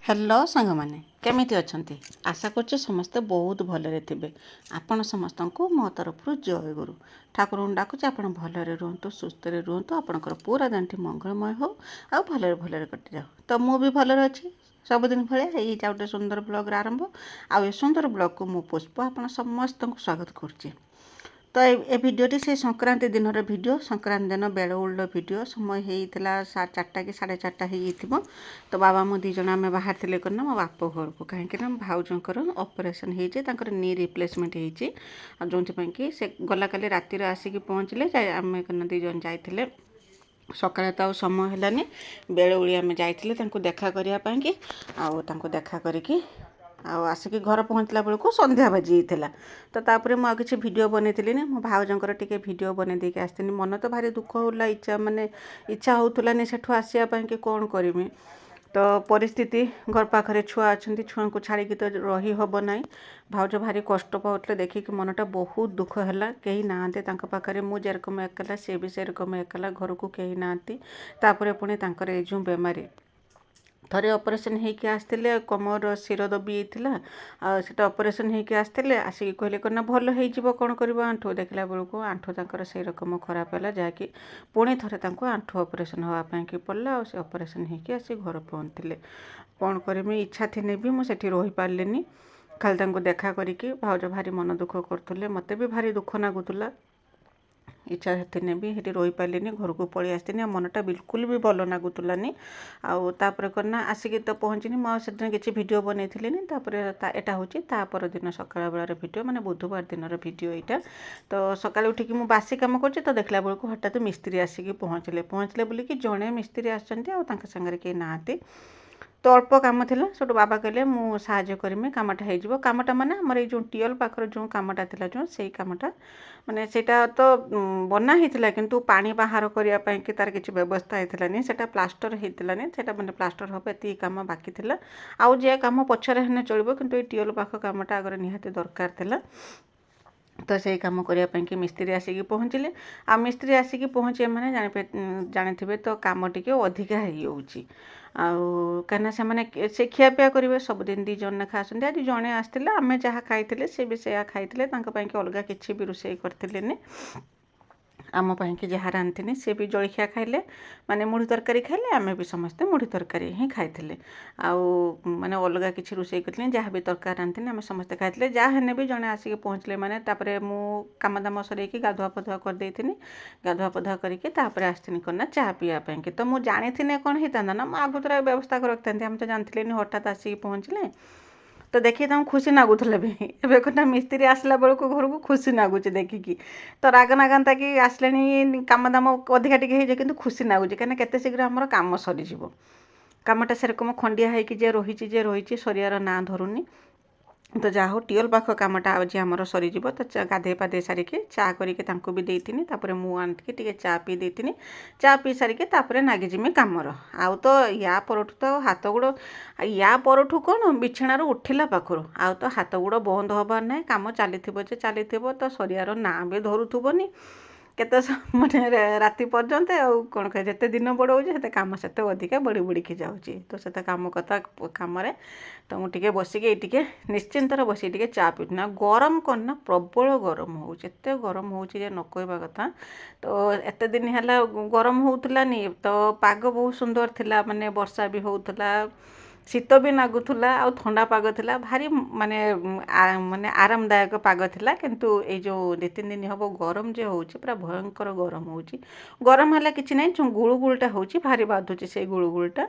Hello सांग मैंने केमिति अछंती आशा करछे समस्ते बहुत भलरे थिबे। आपण समस्तंकु मो तरफरु जय गुरु ठाकुर डाकुचे आपण भलरे रुहतु सुस्थ रे रुहतु आपणकर पूरा दिनटी मंगलमय हो आ भलरे भलरे कटि जाओ। तो मु भी भलरे अछि सबुदिन भले एई गोटे सुंदर ब्लॉग आरंभ आ सुंदर ब्लॉग को मु पुष्प आपण समस्तंकु स्वागत करछी। तो ए भिडियोटी से संक्रांति दिन भिडियो संक्रांति दिन बेलउल भिडियो समय होता 4टा कि 4:30 हो। तो बाबा मो दीज आम बाहर थे करना मो बाप घर को कहीं भाउजर ऑपरेशन होकर नी रिप्लेसमेंट हो जो कि से गला काली रातिर आसिक पहुँचले आम दीज जाइए सकाଳେ तो समय है बेलउली आम जाइए देखा करने आउ देखा करी आसिक घर पहुँचला बेलू संध्या बाजी होता। तो तापर मुझे किसी वीडियो बनई मो भाउजर टे वीडियो बनई देके आसती मन तो भारी दुख होला इच्छा माने इच्छा होलानी सेठू आसापी कि कौन करमी। तो परिस्थिति घर पाखे छुआ अच्छा छुआ को छाड़ी तो रही हम ना भाउज भारी कष्ट पाते देखिक मनटा बहुत दुख है कहीं नाते पाखे मुझे जेरकम एकला सी भी सेरकम एकला घर को कहीं नाती पुणी जो बेमारी थरे ऑपरेशन होके आसते कमर शिर दबी होता ऑपरेशन होके आसते आसिक कहले करना भल हो कौन कर आंठू देखला बेलू आंठू तक से रकम खराब है जहाँकि पुणी थे आंठू ऑपरेशन हाँपाई पड़ा से ऑपरेशन होके आसी घर पहुँचते कौन करमी इच्छा थी भी मुझे रही पारे खाली देखा करी भाउज भारी मन दुख करते मत भी भारी दुख लगुला इच्छा थे भी ये रही पारे घर को पलि आसती मनटा बिल्कुल भी भल लगुलानी आउे करना आसिक तो पहुँचनी मुझे किसी वीडियो बनई यहाँ हूँ तापर दिन सकाल बेलार वीडियो माने बुधवार दिन वीडियो यहाँ। तो सकाल उठिक मु बासी कम कर तो देखला बेलू हठात मिस्त्री आसिक पहुँचले बोलिकी जड़े मिस्त्री आसंगे कहीं नहांती तो अल्प कम थी सब बाबा कहले मु साहाय्य करमी कामटा हो कामटा माने आमर ये जो टीएल पाखर जो कामटा था जो से कामटा माने सेटा तो बना होता किंतु पानी बाहर करने कि तार किसी व्यवस्था होता सेटा प्लास्टर होता सेटा माने प्लास्टर हम ये कम बाकी था आउ जे कम पछरे हेने चलो किंतु ये टीएल पाख कामटा आगे निहाती दरकार था। तो से कम करने कि मिस्त्री आसिक पहुँचले आ मिस्त्री आसिक पहुँचे मैंने जानी तो कम टी अधिका हो कहीं से खियापिया करेंगे सबुदिन दी जन लेखा आसते आज जड़े आसते आम जहाँ खाई सी भी से खाई अलग किसी भी रोषे करते आम कि जहाँ रांधि सी भी जलखिया खाइले माने मुढ़ी तरकारी खाइले आम भी समस्ते मुढ़ी तरकारी ही खाई माने अलग किसी रोषे कर जहाँ भी तरकारी रांधि आम समस्ते खाई जहाँ भी जड़े आसिक पहुँचले मैंने मु काम दाम सर गाधुआ पधुआ करदे गाधुआ पधुआ करके आसती करना चाह पीवाई कि तो मुझे जानी कौन होता ना मुझे आगुतरा व्यवस्था कर रखी आम तो जानते हठात आसिक पहुँचले तो देखिए तुम खुशी लगुला भी एवं मिस्त्री आसला बेलू घर को खुशी लगुच देखिकी तो राग नागंता कि आसले कम दाम अधिका टे कि खुशी लगुच कहीं केते शीघ्र आमर कम सरीज कमटा से रकम खंडिया होती रही सरियार ना धरुनी। तो जहाँ हो टीएल पाख कामटा आज आमर सरीज तो गाधे पाधे सारिके चा करके भी देती मु आनिकी चा पी देती चा पी सारिके नागिजिमी कमर आउ तो या परठू तो हाथ गोड़ या परठू कौन बिछाण उठिला पाखर आउ तो हाथ गोड़ बंद हबार ना कम चली तो सरियार ना भी धरुथबनी केते माने राति पर्यंत कौन कहे जिते दिन बड़ होते कम से अधिका बढ़ी बढ़ी जाऊँगी तो से कम कथा कम तो मुझे बसिक ये निश्चिंतर बस चा पीना गरम करना प्रबल गरम होते गरम हो न कहवा कथा तो एत दिन है गरम होलानी तो पाग बहुत सुंदर थिला माने वर्षा भी होता शीत भी लगुला आ ठंडा पाग थिला भारी माने माने आरामदायक पाग थिला किंतु ये जो 2-3 दिन हम गरम जो होची पूरा भयंकर गरम होची गरम है कि ना जो गुड़गुड़टा होची भारी बाधुची से गुड़गुड़टा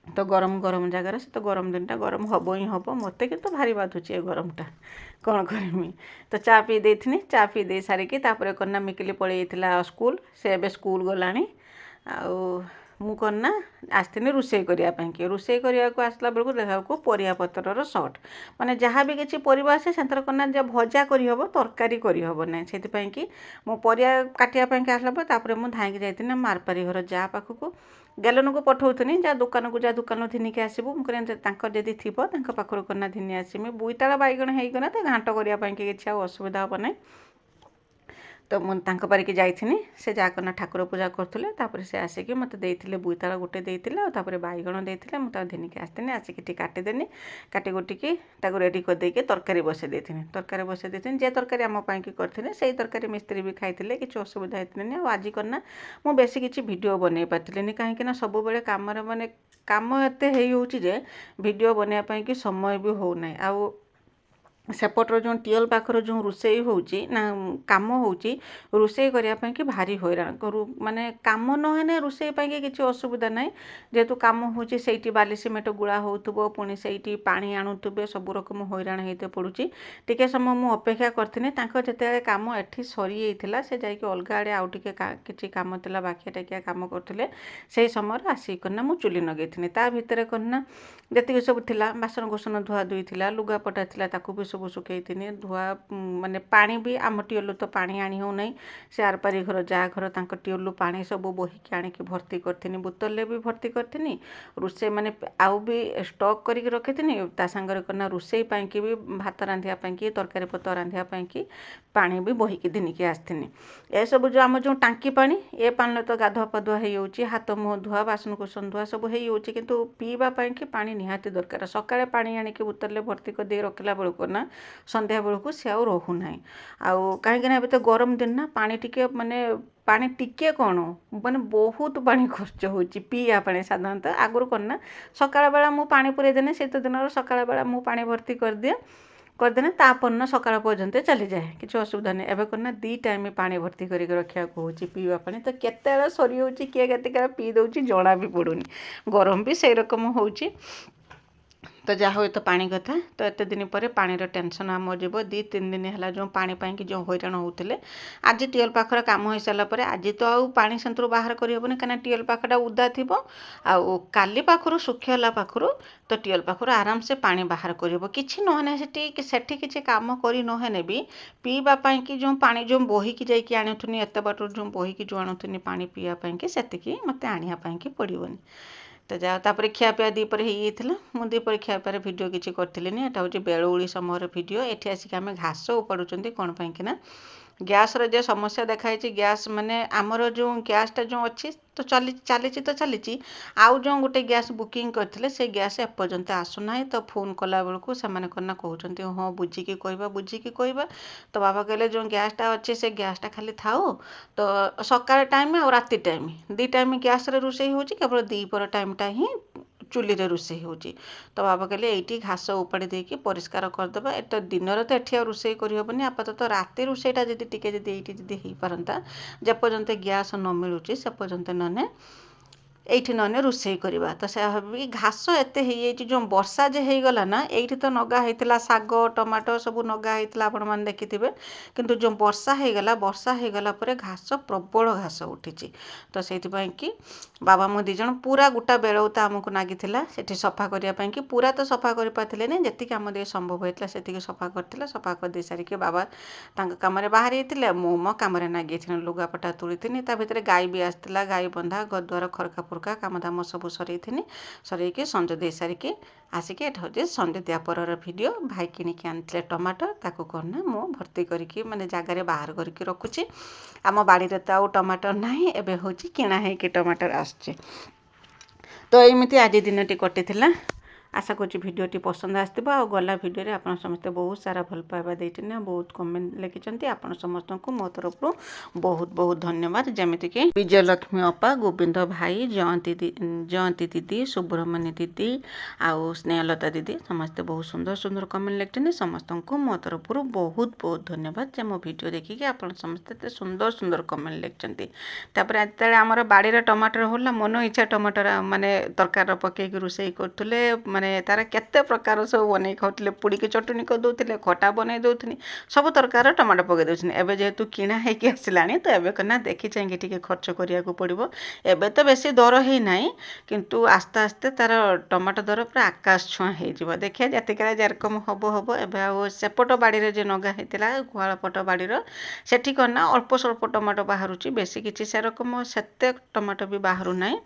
तो गरम गरम जगार से तो गरम दिनटा गरम हम ही हम मत कि तो भारी बाधुची गरमटा कौन करमी। तो चा पी देथनी चा पी दे सारिकी करना मिकिली पलि स्कूल से एबे स्कूल गलानी मु करना आसती रोषे करने रोषे करने को आसला बेलू देखा परिया पतर सर्ट माने जहाँ भी किसी परिवा आसे से करना जब भजा करहब तरकारी करहब ना से कि मो परिया काटापी आसला मुझे धाई जाती मारपारी घर जा पाखक गैलन को पठाऊनी जा दुकान धिनिक आसबू मुझे जदि थी पाखर करना धिनी आसमी बोईताला बैगण होगना तो घाट करने किसी असुविधा हे ना। तो ମୁଁ ତାଙ୍କ ବାରିକି ଯାଇଥିନି ସେ ଯାହା କନା ଠାକୁର ପୂଜା କରୁଥିଲେ ତାପରେ ସେ ଆସିକି ମୋତେ ଦେଇଥିଲେ ବୋଇତାଳ ଗୋଟେ ଦେଇଥିଲେ ଆଉ ତାପରେ ବାଇଗଣ ଦେଇଥିଲେ ମୁଁ ତାକୁ ଘିନିକି ଆସିଥିନି ଆସିକି ଟିକେ କାଟିଦେନି କାଟି କୁଟିକି ତାକୁ ରେଡ଼ି କରିଦେଇକି ତରକାରୀ ବସାଇ ଦେଇଥିନି ତରକାରୀ ବସାଇ ଦେଇଥିନି ଯେ ତରକାରୀ ଆମ ପାଇଁକି କରିଥିଲି ସେଇ ତରକାରୀ ମିସ୍ତ୍ରୀ ବି ଖାଇଥିଲେ କିଛି ଅସୁବିଧା ହେଇଥିଲେନି ଆଉ ଆଜି କନା ମୁଁ ବେଶୀ କିଛି ଭିଡ଼ିଓ ବନେଇ ପାରିଥିଲିନି କାହିଁକି ନା ସବୁବେଳେ କାମରେ ମାନେ କାମ ଏତେ ହେଇଯାଉଛି ଯେ ଭିଡ଼ିଓ ବନେଇବା ପାଇଁକି ସମୟ ବି ହେଉନାହିଁ ଆଉ ସେପଟର ଯେଉଁ ଟିଅଲ ପାଖର ଯେଉଁ ରୋଷେଇ ହେଉଛି ନା କାମ ହେଉଛି ରୋଷେଇ କରିବା ପାଇଁକି ଭାରି ହଇରାଣ ମାନେ କାମ ନହେଲେ ରୋଷେଇ ପାଇଁକି କିଛି ଅସୁବିଧା ନାହିଁ ଯେହେତୁ କାମ ହେଉଛି ସେଇଠି ବାଲି ସିମେଣ୍ଟ ଗୁଳା ହେଉଥିବ ପୁଣି ସେଇଠି ପାଣି ଆଣୁଥିବେ ସବୁ ରକମ ହଇରାଣ ହେଇତେ ପଡ଼ୁଛି ଟିକେ ସମୟ ମୁଁ ଅପେକ୍ଷା କରିଥିଲି ତାଙ୍କ ଯେତେବେଳେ କାମ ଏଠି ସରିଯାଇଥିଲା ସେ ଯାଇକି ଅଲଗା ଆଡ଼େ ଆଉ ଟିକେ କିଛି କାମ ଥିଲା ବାକିଆ ଟାକିଆ କାମ କରୁଥିଲେ ସେଇ ସମୟରେ ଆସିକିନା ମୁଁ ଚୁଲି ଲଗେଇଥିଲି ତା ଭିତରେ କନା ଯେତିକି ସବୁ ଥିଲା ବାସନ କୁସନ ଧୁଆ ଧୁଇ ଥିଲା ଲୁଗାପଟା ଥିଲା ତାକୁ ବି ସବୁ ଶୁଖେଇଥିନି ଧୁଆ ମାନେ ପାଣି ବି ଆମ ଟିଅଲରୁ ତ ପାଣି ଆଣି ହେଉନାହିଁ ସେ ଆରପାରି ଘର ଯାହା ଘର ତାଙ୍କ ଟିଅଲରୁ ପାଣି ସବୁ ବୋହିକି ଆଣିକି ଭର୍ତ୍ତି କରିଥିନି ବୋତଲରେ ବି ଭର୍ତ୍ତି କରିଥିନି ରୋଷେଇ ମାନେ ଆଉ ବି ଷ୍ଟକ୍ କରିକି ରଖିଥିନି ତା ସାଙ୍ଗରେ କନା ରୋଷେଇ ପାଇଁକି ବି ଭାତ ରାନ୍ଧିବା ପାଇଁକି ତରକାରୀ ପତ୍ର ରାନ୍ଧିବା ପାଇଁକି ପାଣି ବି ବୋହିକି ଦିନିକି ଆସିଥିନି ଏସବୁ ଯେଉଁ ଆମ ଯେଉଁ ଟାଙ୍କି ପାଣି ଏ ପାଣିରେ ତ ଗାଧୁଆ ପାଧୁଆ ହେଇଯାଉଛି ହାତ ମୁହଁ ଧୁଆ ବାସନ କୁସନ ଧୁଆ ସବୁ ହେଇଯାଉଛି କିନ୍ତୁ ପିଇବା ପାଇଁକି ପାଣି ନିହାତି ଦରକାର ସକାଳେ ପାଣି ଆଣିକି ବୋତଲରେ ଭର୍ତ୍ତି କରିଦେଇ ରଖିଲା ବେଳକୁ ନା ସନ୍ଧ୍ୟା ବେଳକୁ ସେ ଆଉ ରହୁନାହିଁ ଆଉ କାହିଁକିନା ଏବେ ତ ଗରମ ଦିନ ନା ପାଣି ଟିକେ ମାନେ ପାଣି ଟିକେ କ'ଣ ମାନେ ବହୁତ ପାଣି ଖର୍ଚ୍ଚ ହେଉଛି ପିଇବା ପାଣି ସାଧାରଣତଃ ଆଗରୁ କ'ଣ ନା ସକାଳ ବେଳା ମୁଁ ପାଣି ପୁରେଇ ଦେନେ ଶୀତ ଦିନର ସକାଳ ବେଳା ମୁଁ ପାଣି ଭର୍ତ୍ତି କରିଦେନେ ତାପରଦିନ ସକାଳ ପର୍ଯ୍ୟନ୍ତ ଚାଲିଯାଏ କିଛି ଅସୁବିଧା ନାହିଁ ଏବେ କ'ଣ ନା 2 ଟାଇମ୍ ପାଣି ଭର୍ତ୍ତି କରିକି ରଖିବାକୁ ହେଉଛି ପିଇବା ପାଣି ତ କେତେବେଳେ ସରିଯାଉଛି କିଏ କେତେବେଳେ ପିଇ ଦେଉଛି ଜଣା ବି ପଡ଼ୁନି ଗରମ ବି ସେଇ ରକମ ହେଉଛି ତ ଯାହା ହୁଏ ତ ପାଣି କଥା ତ ଏତେ ଦିନ ପରେ ପାଣିର ଟେନସନ୍ ଆମର ଯିବ 2-3 ଦିନ ହେଲା ଯେଉଁ ପାଣି ପାଇଁକି ଯେଉଁ ହଇରାଣ ହେଉଥିଲେ ଆଜି ଟିଅଲ ପାଖରେ କାମ ହେଇସାରିଲା ପରେ ଆଜି ତ ଆଉ ପାଣି ସେନ୍ତରୁ ବାହାର କରିହେବନି କାହିଁକିନା ଟିଅଲ ପାଖଟା ଓଦା ଥିବ ଆଉ କାଲି ପାଖରୁ ଶୁଖିଗଲା ପାଖରୁ ତ ଟିଅଲ ପାଖରୁ ଆରାମସେ ପାଣି ବାହାର କରିହେବ କିଛି ନହେଲେ ସେଠି କିଛି କାମ କରି ନହେଲେ ବି ପିଇବା ପାଇଁକି ଯେଉଁ ପାଣି ଯେଉଁ ବୋହିକି ଯାଇକି ଆଣୁଥିନି ଏତେ ବାଟରୁ ଯେଉଁ ବୋହିକି ଯେଉଁ ଆଣୁଥିନି ପାଣି ପିଇବା ପାଇଁକି ସେତିକି ମୋତେ ଆଣିବା ପାଇଁକି ପଡ଼ିବନି ତ ଯାହା ତାପରେ ଖିଆପିଆ ଦ୍ୱିପହରେ ହେଇଯାଇଥିଲା ମୁଁ ଦ୍ୱିପହରେ ଖିଆପିଆରେ ଭିଡ଼ିଓ କିଛି କରିଥିଲିନି ଏଟା ହେଉଛି ବେଳୁଉଳି ସମୟର ଭିଡ଼ିଓ ଏଠି ଆସିକି ଆମେ ଘାସ ଉପାଡ଼ୁଛନ୍ତି କ'ଣ ପାଇଁକି ନା ଗ୍ୟାସ୍ର ଯେ ସମସ୍ୟା ଦେଖାହେଇଛି ଗ୍ୟାସ୍ ମାନେ ଆମର ଯେଉଁ ଗ୍ୟାସ୍ଟା ଯେଉଁ ଅଛି ତ ଚାଲିଛି ଆଉ ଯେଉଁ ଗୋଟେ ଗ୍ୟାସ୍ ବୁକିଂ କରିଥିଲେ ସେ ଗ୍ୟାସ୍ ଏପର୍ଯ୍ୟନ୍ତ ଆସୁନାହିଁ ତ ଫୋନ୍ କଲାବେଳକୁ ସେମାନେ କ'ଣ ନା କହୁଛନ୍ତି ହଁ ବୁଝିକି କହିବା ତ ବାବା କହିଲେ ଯେଉଁ ଗ୍ୟାସ୍ଟା ଅଛି ସେ ଗ୍ୟାସ୍ଟା ଖାଲି ଥାଉ ତ ସକାଳ ଟାଇମ୍ ଆଉ ରାତି ଟାଇମ୍ 2 ଟାଇମ୍ ଗ୍ୟାସ୍ରେ ରୋଷେଇ ହେଉଛି କେବଳ ଦ୍ୱିପହର ଟାଇମ୍ଟା ହିଁ ଚୁଲିରେ ରୋଷେଇ ହେଉଛି ତ ବାବା କହିଲେ ଏଇଠି ଘାସ ଉପାଡ଼ି ଦେଇକି ପରିଷ୍କାର କରିଦେବା ଏଟା ଦିନରେ ତ ଏଠି ଆଉ ରୋଷେଇ କରିହେବନି ଆପାତତଃ ରାତି ରୋଷେଇଟା ଯଦି ଏଇଠି ଯଦି ହେଇପାରନ୍ତା ଯେପର୍ଯ୍ୟନ୍ତ ଗ୍ୟାସ୍ ନ ମିଳୁଛି ସେ ପର୍ଯ୍ୟନ୍ତ ନହେଲେ ଏଇଠି ନହେଲେ ରୋଷେଇ କରିବା ତ ସେ ଭାବିକି ଘାସ ଏତେ ହେଇଯାଇଛି ଯେଉଁ ବର୍ଷା ଯେ ହେଇଗଲା ନା ଏଇଠି ତ ନଗା ହେଇଥିଲା ଶାଗ ଟମାଟୋ ସବୁ ନଗା ହେଇଥିଲା ଆପଣମାନେ ଦେଖିଥିବେ କିନ୍ତୁ ଯେଉଁ ବର୍ଷା ହେଇଗଲା ପରେ ଘାସ ପ୍ରବଳ ଘାସ ଉଠିଛି ତ ସେଇଥିପାଇଁକି ବାବା ମୁଁ 2 ଜଣ ପୁରା ଗୋଟା ବେଳଉତା ଆମକୁ ଲାଗିଥିଲା ସେଠି ସଫା କରିବା ପାଇଁକି ପୁରା ତ ସଫା କରିପାରିଥିଲେନି ଯେତିକି ଆମ ଦେହ ସମ୍ଭବ ହେଇଥିଲା ସେତିକି ସଫା କରିଥିଲେ ସଫା କରିଦେଇ ସାରିକି ବାବା ତାଙ୍କ କାମରେ ବାହାରି ଯାଇଥିଲେ ମୋ କାମରେ ଲାଗିଥିଲି ଲୁଗାପଟା ତୁଳିଥିନି ତା ଭିତରେ ଗାଈ ବି ଆସିଥିଲା ଗାଈ ବନ୍ଧା ଘରଦ୍ୱାର ଖରକା ଫୁରକା କାମଦାମ ସବୁ ସରେଇଥିନି ସରେଇକି ସଞ୍ଜ ଦେଇ ସାରିକି ଆସିକି ଏଠି ହେଉଛି ସଞ୍ଜ ଦିଆ ପରର ଭିଡ଼ିଓ ଭାଇ କିଣିକି ଆଣିଥିଲେ ଟମାଟୋ ତାକୁ କ'ଣ ନା ମୁଁ ଭର୍ତ୍ତି କରିକି ମାନେ ଜାଗାରେ ବାହାର କରିକି ରଖୁଛି ଆମ ବାଡ଼ିରେ ତ ଆଉ ଟମାଟୋ ନାହିଁ ଏବେ ହେଉଛି କିଣା ହେଇକି ଟମାଟୋ ଆସୁଛି ତ ଏମିତି ଆଜି ଦିନଟି କଟିଥିଲା आशा करुँच भिडियोटी पसंद आसथिबो आ गला भिडियो रे आपण समस्ते बहुत सारा भल पाइबा देइछन बहुत कमेंट लिखिछन्ती आपण समस्त को मो तरफ बहुत बहुत धन्यवाद जमिति कि विजयलक्ष्मी अपा गोविंद भाई जयंती दीदी सुब्रमण्य दीदी आउ स्नेहलता दीदी समस्ते बहुत सुंदर सुंदर कमेंट लिखिछन समस्त को मो तरफ बहुत बहुत धन्यवाद जे मो भिडियो देखिके आपण समस्ते सुंदर सुंदर कमेंट लिखिछन्ती तापर जेतेबेले हमर बाड़ी रे टमाटर होला मन इच्छा टमाटर माने तरकार पकेकी रोषेई करथुले माने तार केते प्रकार सब बनै खाउथले पुड़ीके चटनी कर दउथले खटा बनै दउथनी सब तरकार टमाटर पके दउछन एबे जेहेतु किना हेकी आसिलानी तो एबे कना देखि चाहिए टिके खर्च करिया को पड़िबो एबे तो बेसी दर हे नाही किंतु आस्ते आस्ते तार टमाटर दर पूरा आकाश छुआ हे जिवो देखिया जतिकाले जेरकम हबो एबे आ सेपट बाड़ी रे जे नगा हेतिला गुहालपट बाड़ी रो सेठी कना अल्प स्वल्प टमाटर बाहरुची बेसी किछि सेरकम सेते टमाटर भी बाहरु नाही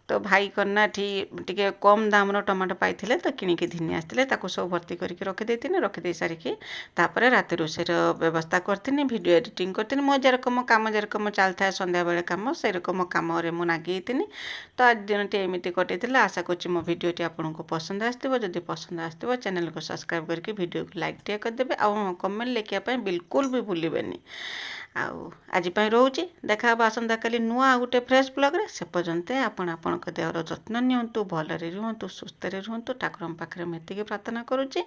तो भाई करना टे कम दाम टमाटो पाई तो किणिकी घिनी आसते सब भर्ती करके रखिदे रखिदे सारिकी तापर राति रोषेर व्यवस्था करनी वीडियो एडिटिंग करनी मो जेरकम कम जेरकम चलता संध्या बेले कम से रकम कम मुझे लगी तो आज दिन टी एमती कटे आशा करुँच मो भिडटी आपको पसंद आसो जदि पसंद आसो चैनल को सब्सक्राइब करके वीडियो को लाइक टे करदे आ कमेंट लिखापी बिल्कुल भी भूलें आजपाई रोचे देखा आसंता काली नुआ गोटे फ्रेश ब्लॉग से पर्यंत आपण देहर जत्न नियंतु भलरे रुहतु सुस्थ रुहतु ठाकुर पाखे मेतिक प्रार्थना करुचे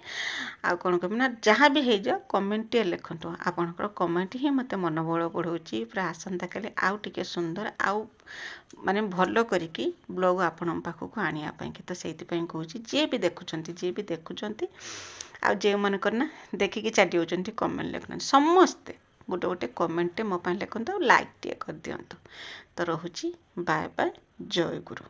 आ कौन कहना जहाँ भी हो जाओ कमेंट टे लिखतु आपणकर कमेंट ही मत मनोबल बढ़ाऊँगी पूरा आसंता काली आउ टिके सुंदर आउ माने भल करिकी ब्लॉग आपण पाखक आनियापाई तो से कहूँ जी भी देखुं आ जे मन करना देखिकी चाटी होती कमेंट लिखना समस्ते गोटे गोटे कमेंटे मो लिखते लाइक टे कर दिंतु तो रोची बाय बाय जय गुरु।